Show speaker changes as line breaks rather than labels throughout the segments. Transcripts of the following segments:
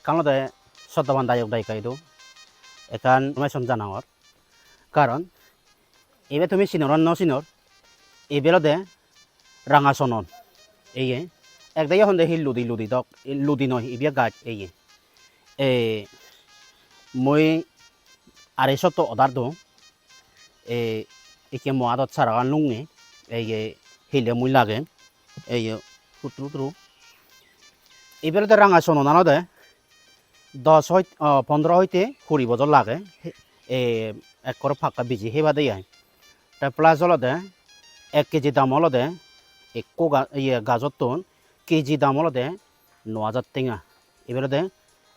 কালতে সত্যবান দায়ক দায়িকাইতো এখান মেশন জানাওয়ার কারণ এবে তুমি সিনর ন সিনর এই বেলদে রাঙা সনন এই একদাই হন্দে হি লুদি লুদি দক লুদি নয় ইবিয়া গাছ এই মই আড়াইশত অর্ডার দো একে মহাদত সারাগান লুংনি এই হিলে মুই লাগে এই টুটু টুটু এই বেলদে রাঙা সনন আনদে 15 হইতে 20 বছর লাগে এক করে ফাঁকা বিজি হেবা দিয়ে তা প্লাস হলদে 1 কেজি দাম হলদে একো গাজর তো কেজি দাম হলদে 9000 টেঙা এবেলদে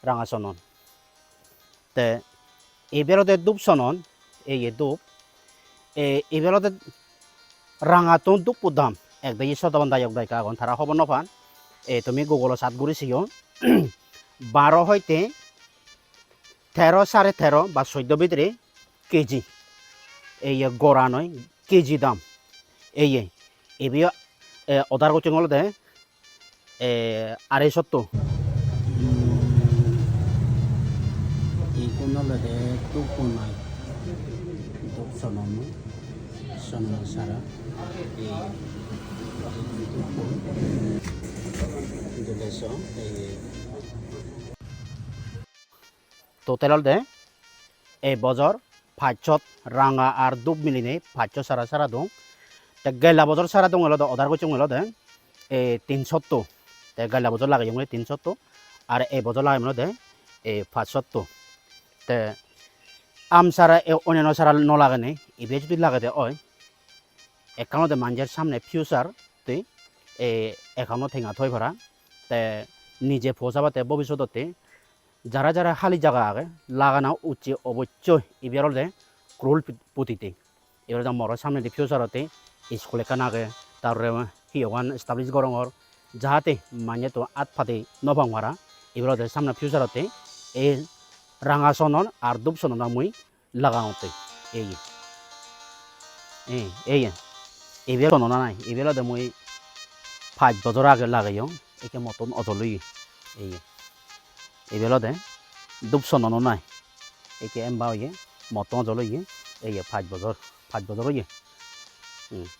রাঙা সনন তে এবেলদে দুপ সনন এই দুপ এবেলদে রাঙা তো দুপ দাম একদাই শতবান দায়ক দায়িকা এখন তারা খবর নফান তুমি গুগল সাত ঘুরি শিও 12 হইতে 13 13.5 বা 14 ভিতরে কেজি এই গড়া নয় কেজি দাম এই এবি অর্ডার করছে হলদে 250 এই কোন হলদে দুপুর নয় দুপ সনম সারা এই টোটাল দে এই বজর 500 রাঙা আর দুপ মিলিনে 500 সারা সারা দং তে গেলা বজর সারা দং হলো অর্ডার করছে হলো দে 370 তে গেলা বজর লাগাই হলো 370 আর এই বজর লাগাই হলো দে 570 তে আম সারা অন্যান্য সারা ন লাগানে ইবে যদি লাগাতে হয় একাউন্টে মানুষের সামনে ফিউচার তে একাউন্ট ঠেঙা থই ভরা তে নিজে ফসাবাতে ভবিষ্যতে যারা যারা খালি জায়গা আগে লাগানো উচিত অবশ্যই এবার ক্রোল পুঁতিতে এবার মর সামনে ফিউচারতে স্কুল এখান আগে তারপরে হিওয়ান এস্টাবলিশ গরমর যাহাতে মানে তো আট ফাতে নবাং মারা এবার সামনে ফিউচারতে এই রাঙা সনন আর দুপ সনন মুই লাগাওতে এই এবার সননা নাই এবার মুই 5 বছর আগে লাগাইও একে মতন অজলই এই বেলদে দুপ সনন নাই একে এমবা হইয়ে মতন অজলই এই 5 বছর হইয়ে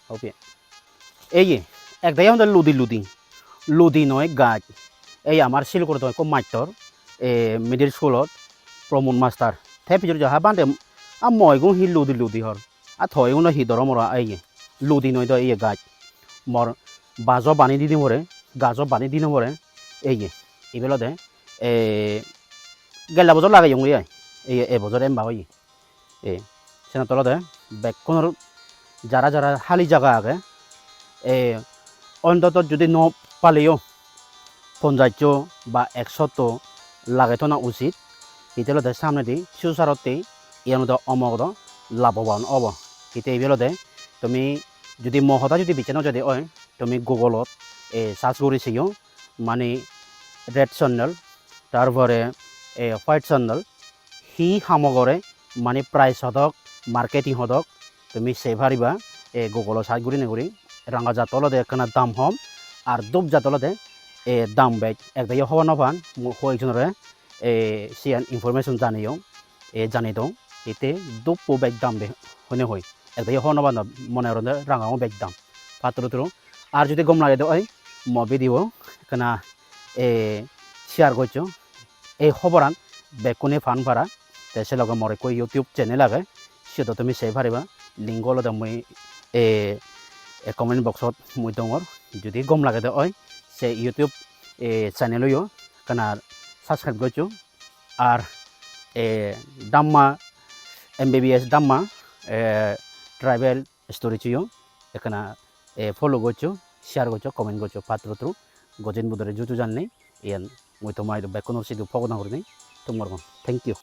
হবে এই একদাই আমাদের লুদি লুদি লুদি নয় গাছ এই আমার শিলকড় তো খুব মাইটর মিডিল স্কুলত প্রমোদ মাস্টার থে পিছর যাহা বান্ধে আর ময়গো হি লুদি লুদি হর আর থয়গো না হি দর মরা এই লুদি নয় তো এই গাছ মর বাজর বানি দি মরে গাজর বানি দি মরে এই এবেলদে গেলা বছর লাগাই এই বছর এমবা হই সেনা তলদে বেকনের যারা যারা খালি জায়গা আগে অন্তত যদি ন পালেও 50 বা 100 লাগাইতো না উচিত এতেলদে সামনে দি ফিউচারতে ইয়ার মধ্যে অমগদ লাভবান হব এতে এইবেলদে তুমি যদি মহতা যদি বিছানো যদি হয় তুমি গুগলত সার্চ করেছিও মানে রেড চ্যানেল তারপরে হোয়াইট চ্যানেল হি সামগরে মানে প্রাইস হদক মার্কেটিং হদক তুমি সেই ভারিবা গুগল সার্চ করি নকরি রাঙা জাতলদে একখানা দাম হম আর দুপ জাতলদে দাম বেগ একদাই হওয়া নফান কয়েকজনের সিয়ান ইনফরমেশন জানিও জানি দো এতে দুপ বেগ দাম দে হনে হয় একদাই হওয়া নবান মনে রাঙাও বেগ দাম পাত্র আর যদি গম লাগে ওই ভিডিও কেনা শেয়ার করছো এই খবরান বেকুনে ফান ভাড়া সে লগে মরে কই ইউটিউব চ্যানেল আগে সেটা তুমি সেই পারিবা লিঙ্ক হলো মুই কমেন্ট বক্সত মুই দঙর যদি গম লাগে ওই সে ইউটিউব চ্যানেলও কেনা সাবস্ক্রাইব করছো আর Damma MBBS Damma tribal story চিও এখানে ফলো করছো শেয়ার করছো কমেন্ট করছো পাত্র গজেন বুধরে জুতু জাননি ইয়ান মই তোমায় বেকনের সিধু ফগনা করি তোমার থ্যাংক ইউ